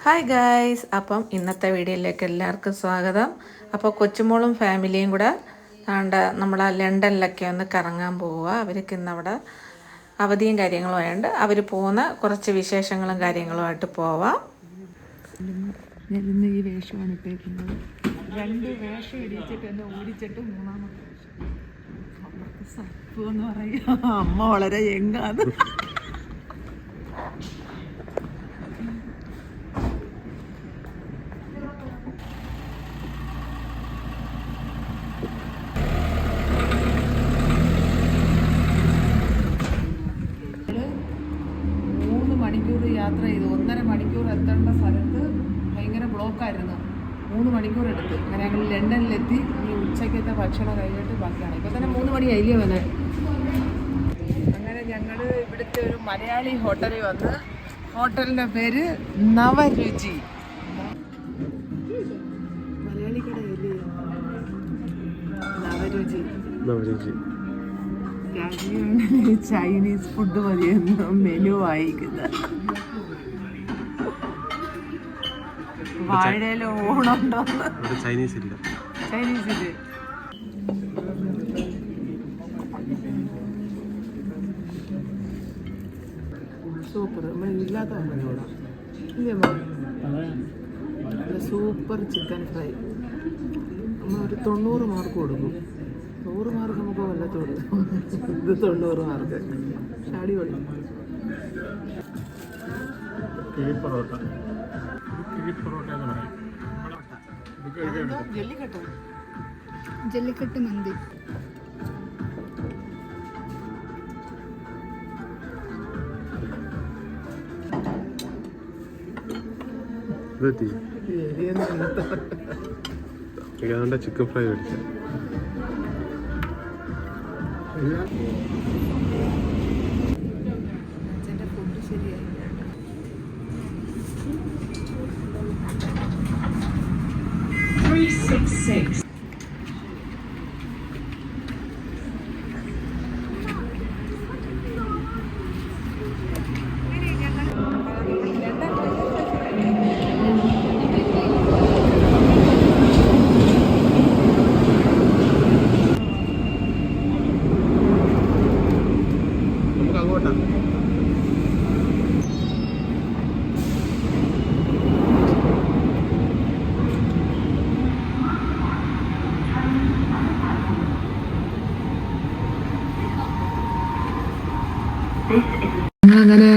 Hi guys, അപ്പം ഇന്നത്തെ വീഡിയോയിലേക്ക് എല്ലാവർക്കും സ്വാഗതം. അപ്പോൾ കൊച്ചുമോളും ഫാമിലിയും കൂടെ നമ്മൾ ലണ്ടനിലൊക്കെ ഒന്ന് കറങ്ങാൻ പോവുക. അവർക്ക് ഇന്നവിടെ അവധിയും കാര്യങ്ങളും ആയതുകൊണ്ട് അവർ പോകുന്ന കുറച്ച് വിശേഷങ്ങളും കാര്യങ്ങളുമായിട്ട് പോവാം. ഞാൻ ഇന്ന് ഈ വേഷമാണ് ഇട്ടേക്കുന്നത്. 2 വേഷം ഇടിച്ചിട്ട് എന്നെ ഓടിച്ചിട്ട് 3ാമത്തെ വേഷം അവർക്ക് സപ്പ് എന്ന് പറയുക. അമ്മ വളരെ യങ്ങാണ്. യാത്ര ചെയ്തു 1.5 മണിക്കൂർ എത്തേണ്ട സ്ഥലത്ത് ഭയങ്കര ബ്ലോക്കായിരുന്നു. 3 മണിക്കൂർ എടുത്ത്. അങ്ങനെ ഞങ്ങൾ ലണ്ടനിലെത്തി. ഈ ഉച്ചയ്ക്കത്തെ ഭക്ഷണം കഴിഞ്ഞിട്ട് ബാക്കിയാണ്. ഇപ്പോൾ തന്നെ 3 മണിയായില്ലേ വന്നെ. അങ്ങനെ ഞങ്ങൾ ഇവിടുത്തെ ഒരു മലയാളി ഹോട്ടലിൽ വന്ന്. ഹോട്ടലിൻ്റെ പേര് നവരുചി. മലയാളി കടയല്ലേ നവരുചി. ചൈനീസ് ഫുഡ് മതിയെന്ന് മെനു വായിക്കുന്നത്. വാഴയില ഊണുണ്ടോ? ചൈനീസ് ഇല്ല. സൂപ്പർ. ഇല്ലാത്ത സൂപ്പർ ചിക്കൻ ഫ്രൈ. നമ്മളൊരു 90 മാർക്ക് കൊടുക്കും. 100 മാർക്ക് നമുക്ക് കൊല്ലത്തോട്. ഇത് 90 മാർക്ക്. അടിപൊളി. ജല്ലിക്കെട്ട് മന്തി. ചിക്കൻ ഫ്രൈ മേടിച്ച ഫുഡ് ശരിയായി. ഞങ്ങളങ്ങനെ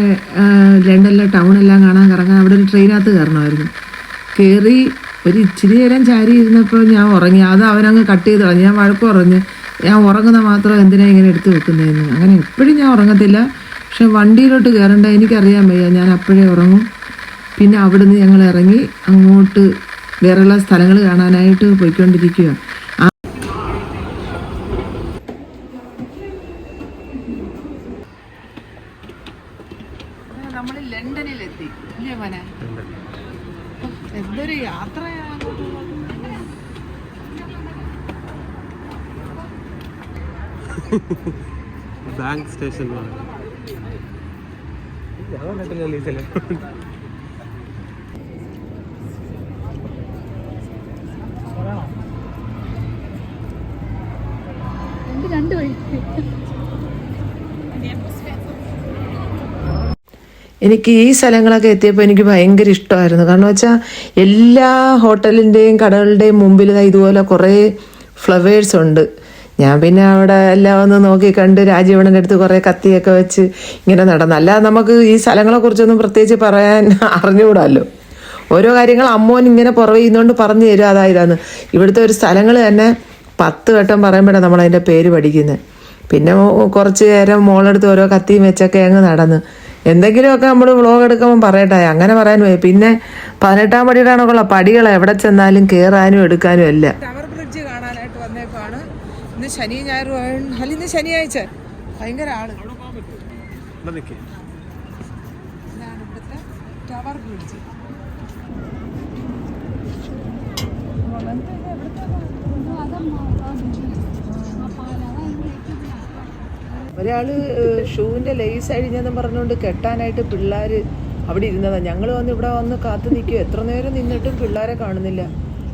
ലണ്ടനിലെ ടൗണെല്ലാം കാണാൻ കറങ്ങാൻ അവിടെ ഒരു ട്രെയിനകത്ത് കയറണമായിരുന്നു. കയറി ഒരു ഇച്ചിരി നേരം ചാരി ഇരുന്നപ്പോൾ ഞാൻ ഉറങ്ങി. അത് അവനങ്ങ് കട്ട് ചെയ്ത് കളഞ്ഞു. ഞാൻ വഴക്ക് പറഞ്ഞു, ഞാൻ ഉറങ്ങുന്ന മാത്രം എന്തിനാ ഇങ്ങനെ എടുത്ത് വെക്കുന്നതെന്ന്. അങ്ങനെ എപ്പോഴും ഞാൻ ഉറങ്ങത്തില്ല, പക്ഷെ വണ്ടിയിലോട്ട് കയറണ്ട എനിക്കറിയാൻ വയ്യ, ഞാൻ അപ്പോഴേ ഉറങ്ങും. പിന്നെ അവിടുന്ന് ഞങ്ങൾ ഇറങ്ങി അങ്ങോട്ട് വേറെയുള്ള സ്ഥലങ്ങൾ കാണാനായിട്ട് പോയിക്കൊണ്ടിരിക്കുക. നമ്മൾ ലണ്ടനിലെത്തി ഇല്ലേ മോനെ? എന്തൊരു യാത്രയാണ്. ബാങ്ക് സ്റ്റേഷൻ രണ്ട് വഴിക്ക്. എനിക്ക് ഈ സ്ഥലങ്ങളൊക്കെ എത്തിയപ്പോൾ എനിക്ക് ഭയങ്കര ഇഷ്ടമായിരുന്നു. കാരണം വെച്ചാൽ എല്ലാ ഹോട്ടലിൻ്റെയും കടകളുടെയും മുമ്പിൽ ഇതുപോലെ കുറേ ഫ്ലവേഴ്സ് ഉണ്ട്. ഞാൻ പിന്നെ അവിടെ എല്ലാം ഒന്ന് നോക്കി കണ്ട് രാജീവണൻ്റെ അടുത്ത് കുറേ കത്തിയൊക്കെ വെച്ച് ഇങ്ങനെ നടന്നു. അല്ലാതെ നമുക്ക് ഈ സ്ഥലങ്ങളെക്കുറിച്ചൊന്നും പ്രത്യേകിച്ച് പറയാൻ അറിഞ്ഞുകൂടാമല്ലോ. ഓരോ കാര്യങ്ങൾ അമ്മോൻ ഇങ്ങനെ പുറകെ ചെയ്യുന്നതുകൊണ്ട് പറഞ്ഞു തരും അതായതാണ്. ഇവിടുത്തെ ഒരു സ്ഥലങ്ങൾ തന്നെ 10 വട്ടം പറയുമ്പോഴാണ് നമ്മളതിൻ്റെ പേര് പഠിക്കുന്നത്. പിന്നെ കുറച്ച് നേരം മോളെടുത്ത് ഓരോ കത്തിയും വെച്ചൊക്കെ അങ്ങ് നടന്ന് എന്തെങ്കിലുമൊക്കെ നമ്മൾ വ്ളോഗ് എടുക്കുമ്പോൾ പറയട്ടെ, അങ്ങനെ പറയാൻ പോയി. പിന്നെ 18ാം പടിയിലാണൊക്കെയുള്ള പടികൾ എവിടെ ചെന്നാലും കയറാനും എടുക്കാനും അല്ല. ടവർ ബ്രിഡ്ജ് കാണാനായിട്ട് വന്നേക്കാണ്. ഇന്ന് ശനി ഞായറും അല്ല, ഇന്ന് ശനിയാഴ്ച ഭയങ്കര ആള്. ഇതാണ് ഇവിടുത്തെ ടവർ ബ്രിഡ്ജ്. ഒരാൾ ഷൂവിൻ്റെ ലേസ് അഴിഞ്ഞെന്നും പറഞ്ഞുകൊണ്ട് കെട്ടാനായിട്ട് പിള്ളേർ അവിടെ ഇരുന്നതാണ്. ഞങ്ങൾ വന്ന് ഇവിടെ വന്ന് കാത്തു നിൽക്കും. എത്ര നേരം നിന്നിട്ടും പിള്ളേരെ കാണുന്നില്ല.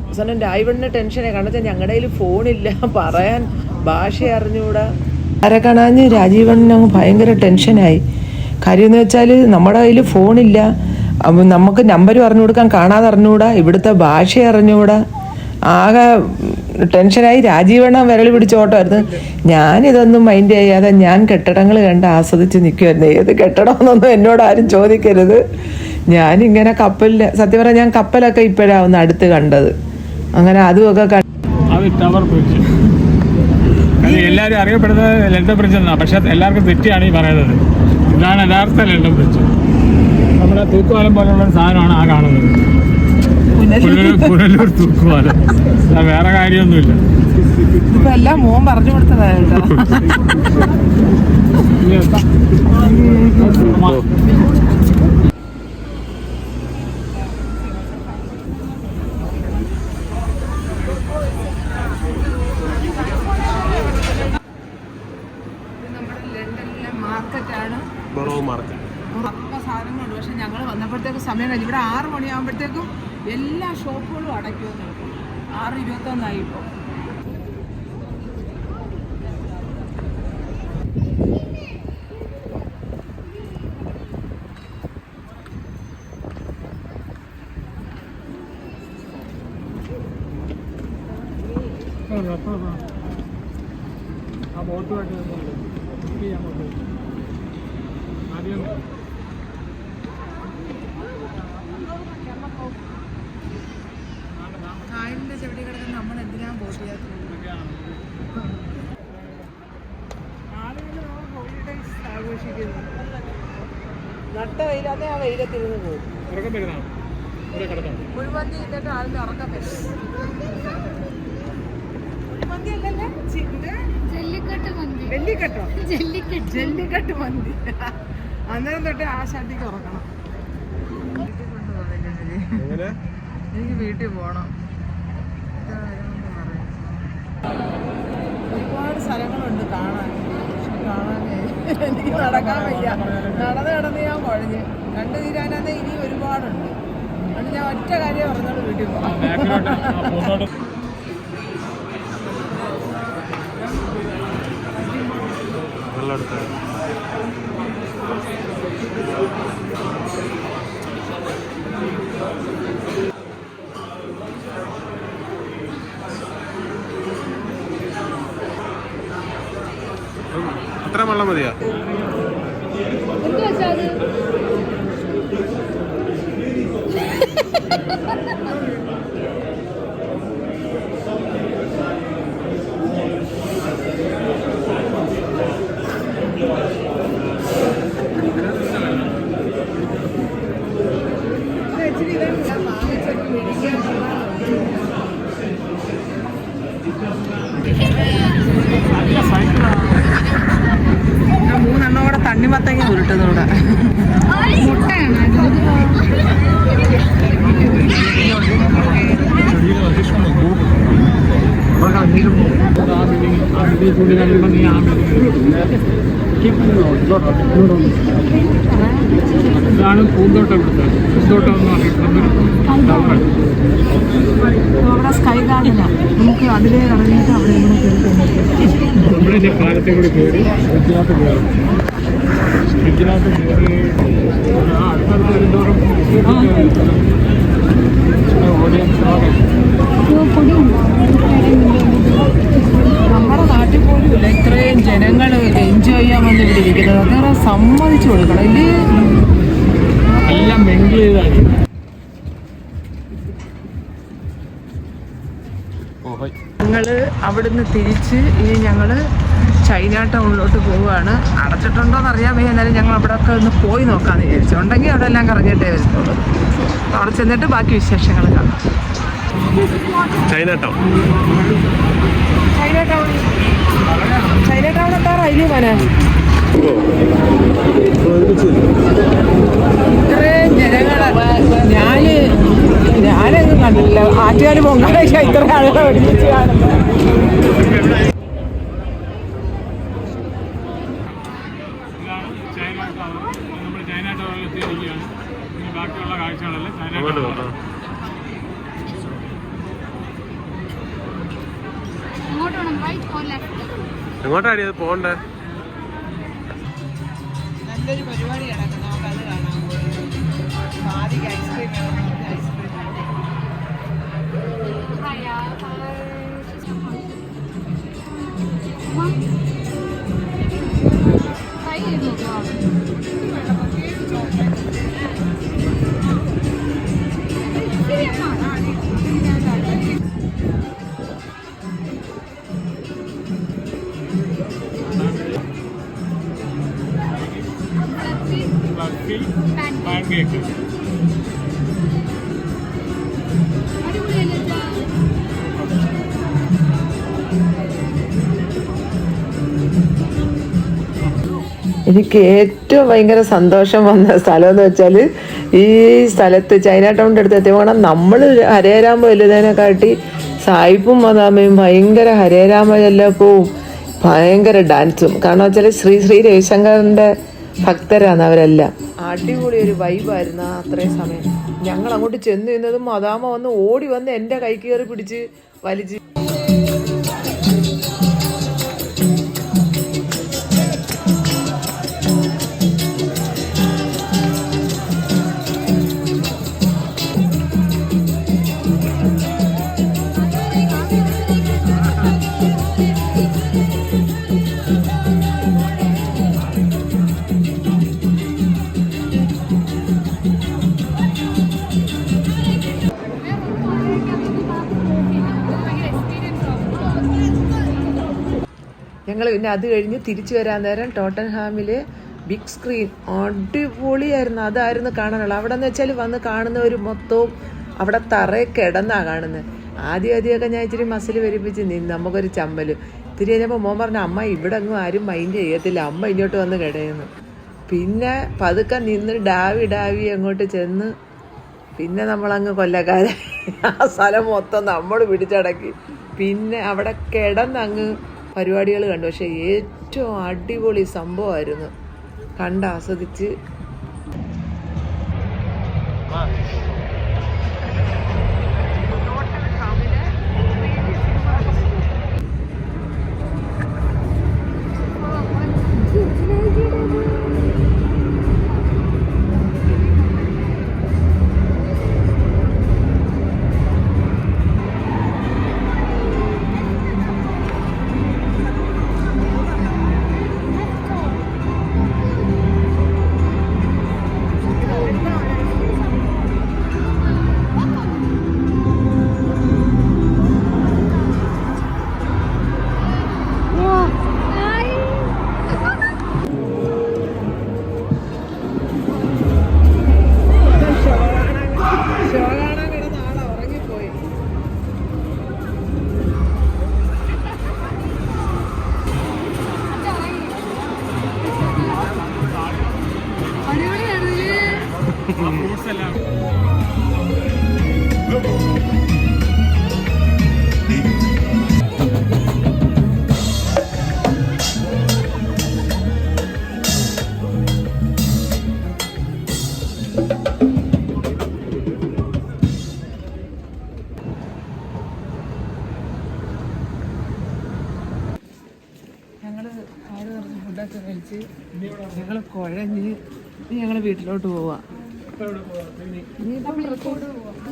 അവസാനം രായ്വണ്ണിന് ടെൻഷനായി. കാരണം വെച്ചാൽ ഞങ്ങളുടെ കയ്യിൽ ഫോണില്ല, പറയാൻ ഭാഷ അറിഞ്ഞുകൂടാ. ആരെ കാണാഞ്ഞ് രാജീവണ്ണന് അങ്ങ് ഭയങ്കര ടെൻഷനായി. കാര്യം എന്ന് വെച്ചാൽ നമ്മുടെ കയ്യിൽ ഫോണില്ല, നമുക്ക് നമ്പർ പറഞ്ഞു കൊടുക്കാൻ കാണാതെ അറിഞ്ഞുകൂടാ, ഇവിടുത്തെ ഭാഷ അറിഞ്ഞുകൂടാ. ആകെ ടെൻഷനായി. രാജീവണ്ണൻ വിരൽ പിടിച്ച് ഓട്ടമായിരുന്നു. ഞാനിതൊന്നും മൈൻഡ് ചെയ്യാതെ ഞാൻ കെട്ടിടങ്ങൾ കണ്ട് ആസ്വദിച്ച് നിൽക്കുമായിരുന്നു. ഏത് കെട്ടിടമെന്നൊന്നും എന്നോട് ആരും ചോദിക്കരുത്. ഞാനിങ്ങനെ കപ്പലിൽ, സത്യം പറഞ്ഞാൽ ഞാൻ കപ്പലൊക്കെ ഇപ്പോഴാണ് ഒന്ന് അടുത്ത് കണ്ടത്. അങ്ങനെ അതുമൊക്കെ അത് ടവർ ബ്രിഡ്ജ്. എല്ലാവരും അറിയപ്പെടുന്നത് ലണ്ടൻ ബ്രിഡ്ജ് എന്നാണ്. പക്ഷെ എല്ലാവർക്കും തെറ്റിയാണ് ഈ പറയുന്നത്. ഇതാണ് യഥാർത്ഥ ലണ്ടൻ ബ്രിഡ്ജ്. നമ്മുടെ തൂക്കുപാലം പോലുള്ള ഒരു സാധനമാണ് ആ കാണുന്നത്. പുനലൂർ തൂക്കുപാലം. വേറെ കാര്യമൊന്നുമില്ല. ഇപ്പൊ എല്ലാം മോൻ പറഞ്ഞു കൊടുത്തതായിട്ടോ. സാധനങ്ങളുണ്ട്. പക്ഷെ ഞങ്ങൾ വന്നപ്പോഴത്തേക്ക് സമയം കഴിഞ്ഞു. ഇവിടെ 6 മണിയാകുമ്പോഴത്തേക്കും എല്ലാ ഷോപ്പുകളും അടയ്ക്കുമെന്ന്. 6:21 ഇപ്പോൾ. ആ ബോട്ടുമായിട്ട് ആദ്യം കായലിന്റെ ചെവിടി കിടക്കുന്ന നമ്മൾ എന്തിനാ ബോട്ട് ചെയ്യാത്തത്? ആളുകൾ ഹോളിഡേയ്സ് ആഘോഷിക്കുന്നു. നട്ട വെയിലാതെ ആ വെയിലത്തിരുന്ന് പോകും. കുഴിമന്തി ഇന്നിട്ട് ആളിന് ഉറക്കം വരും. കുഴിമന്തി അല്ലല്ലേ, വെള്ളിക്കെട്ടോ, ജല്ലിക്കെട്ട് മന്തി. അന്നേരം തൊട്ട് ആ ശാന്തിക്ക് ഉറക്കണം. എനിക്ക് വീട്ടിൽ പോകണം. ഒരുപാട് സ്ഥലങ്ങളുണ്ട് കാണാൻ. പക്ഷെ കാണാനേ എനിക്ക് നടക്കാൻ വയ്യ. നടന്ന് ഞാൻ കുഴഞ്ഞ്. കണ്ടു തീരാനേ ഇനി ഒരുപാടുണ്ട്. അതുകൊണ്ട് ഞാൻ ഒറ്റ കാര്യം പറഞ്ഞോളൂ, വീട്ടിൽ പോകാം. അത്ര വെള്ളം മതിയാ? മൂന്നെണ്ണം കൂടെ തണ്ണിമത്തങ്ങ ഉരുട്ടുന്നൂടെ. ഇതാണ് പൂന്തോട്ടം. ഇവിടുത്തെ പൂന്തോട്ടം എന്ന് പറയുന്നത് അവിടെ സ്കൈ ഗാർഡനാണ്. നമുക്ക് അതിലേ ഇറങ്ങിയിട്ട് അവിടെ നമ്മുടെ കാലത്തെ കൂടി കയറി ഫ്രിഡ്ജിനകത്ത് കയറി അടുത്തടുത്ത് വരുന്നതോറും നമ്മുടെ നാട്ടിൽ പോലും ഇല്ല ഇത്രയും ജനങ്ങൾ എൻജോയ് ചെയ്യാൻ വന്ന് ഇവിടെ ഇരിക്കുന്നത്. അതൊക്കെ സമ്മതിച്ചു കൊടുക്കണം. ഇല്ലേ, എല്ലാം മിങ്കിൾ ചെയ്താണ്. ഞങ്ങൾ അവിടുന്ന് തിരിച്ച് ഇനി ഞങ്ങൾ ചൈന ടൗണിലോട്ട് പോവുകയാണ്. അടച്ചിട്ടുണ്ടോയെന്ന് അറിയാൻ വയ്യ. എന്നാലും ഞങ്ങൾ അവിടെയൊക്കെ ഒന്ന് പോയി നോക്കാമെന്ന് വിചാരിച്ചു. ഉണ്ടെങ്കിൽ അവിടെ എല്ലാം കറങ്ങിയിട്ടേ വരുന്നുള്ളൂ. അവിടെ ചെന്നിട്ട് ബാക്കി വിശേഷങ്ങൾ കാണാം. ചൈന ടൗൺ എത്താറായില്ലേ മോനെ? ഇത്രയും ജനങ്ങളെ ഞാനൊന്നും കണ്ടില്ല. ആറ്റുകാൽ പൊങ്കാലയ്ക്ക് ഇത്ര ആളുകളെ ഒരുമിച്ച് കാണുന്നത്. നമ്മൾ ചൈന ടൗണിൽ എത്തിയിരിക്കുകയാണ്. അങ്ങോട്ട് വേണം, റൈറ്റ് ഓർ ലെഫ്റ്റ്? എങ്ങോട്ടാണ് ഇത് പോകണ്ടേ? നല്ലൊരു പരിപാടി നടക്കുന്നത്, നമുക്കത് കാണാൻ പോകും. ആദ്യം ഐസ്ക്രീം ട്രൈ ചെയ്ത് നോക്കാം. പാൻകേക്ക് അടിപൊളിയല്ലേ? എനിക്ക് ഏറ്റവും ഭയങ്കര സന്തോഷം വന്ന സ്ഥലം എന്ന് വെച്ചാൽ ഈ സ്ഥലത്ത് ചൈന ടൗണിൻ്റെ അടുത്ത് എത്തിയപ്പോൾ നമ്മൾ ഹരേരാമ വലുതിനെക്കാട്ടി സായിപ്പും മദാമയും ഭയങ്കര ഹരേരാമ ചെല്ലപ്പവും ഭയങ്കര ഡാൻസും. കാരണം വെച്ചാൽ ശ്രീ രവിശങ്കറിൻ്റെ ഭക്തരാണ് അവരെല്ലാം. അടിപൊളി ഒരു വൈബായിരുന്നു അത്രയും സമയം. ഞങ്ങൾ അങ്ങോട്ട് ചെന്ന് നിന്നതും മദാമ വന്ന് ഓടി വന്ന് എൻ്റെ കൈ കയറി പിടിച്ച് വലിച്ച്. ഞങ്ങൾ പിന്നെ അത് കഴിഞ്ഞ് തിരിച്ചു വരാൻ നേരം ടോട്ടൻഹാമിൽ ബിഗ് സ്ക്രീൻ അടിപൊളിയായിരുന്നു. അതായിരുന്നു കാണാനുള്ളത്. അവിടെ എന്ന് വെച്ചാൽ വന്ന് കാണുന്നവർ മൊത്തവും അവിടെ തറയെ കിടന്നാണ് കാണുന്നത്. ആദ്യമൊക്കെ ഞാൻ ഇച്ചിരി മസിൽ വരിപ്പിച്ച് നിന്ന് നമുക്കൊരു ചമ്മൽ. ഇത്തിരി കഴിഞ്ഞപ്പോൾ മോൻ പറഞ്ഞു, അമ്മ ഇവിടെ അങ്ങും ആരും മൈൻഡ് ചെയ്യത്തില്ല, അമ്മ ഇങ്ങോട്ട് വന്ന് കിടയുന്നു. പിന്നെ പതുക്കെ നിന്ന് ഡാവി അങ്ങോട്ട് ചെന്ന് പിന്നെ നമ്മളങ്ങ് കൊല്ലക്കാരെ ആ സ്ഥലം മൊത്തം നമ്മൾ പിടിച്ചടക്കി. പിന്നെ അവിടെ കിടന്നങ്ങ് പരിപാടികൾ കണ്ടു. പക്ഷെ ഏറ്റവും അടിപൊളി സംഭവമായിരുന്നു, കണ്ട് ആസ്വദിച്ച്. ഫുഡൊക്കെ കഴിച്ച് ഞങ്ങൾ കുഴഞ്ഞ് ഞങ്ങൾ വീട്ടിലോട്ട് പോവാം.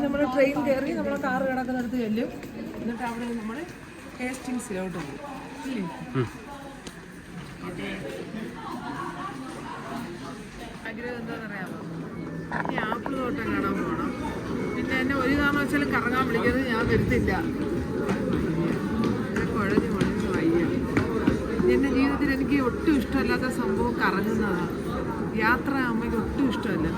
നമ്മൾ ട്രെയിൻ കയറി നമ്മളെ കാറ് കിടക്കുന്നിടത്ത് ചെല്ലും. എന്നിട്ട് അവിടെ നമ്മൾ ഹേസ്റ്റിങ്സിലോട്ട് പോകും. ആഗ്രഹം എന്താണെന്നറിയാമോ? ഈ ആപ്പിൾ തോട്ടം കാണാൻ പോകണം. പിന്നെ എന്നെ ഒരു കാരണവശാലും കറങ്ങാൻ വിളിക്കുന്നത് ഞാൻ വരുത്തില്ല. കുഴഞ്ഞ് വയ്യ. എൻ്റെ ജീവിതത്തിൽ എനിക്ക് ഒട്ടും ഇഷ്ടമല്ലാത്ത സംഭവം കറങ്ങുന്നതാണ്. യാത്ര അമ്മയ്ക്ക് ഒട്ടും ഇഷ്ടമല്ല.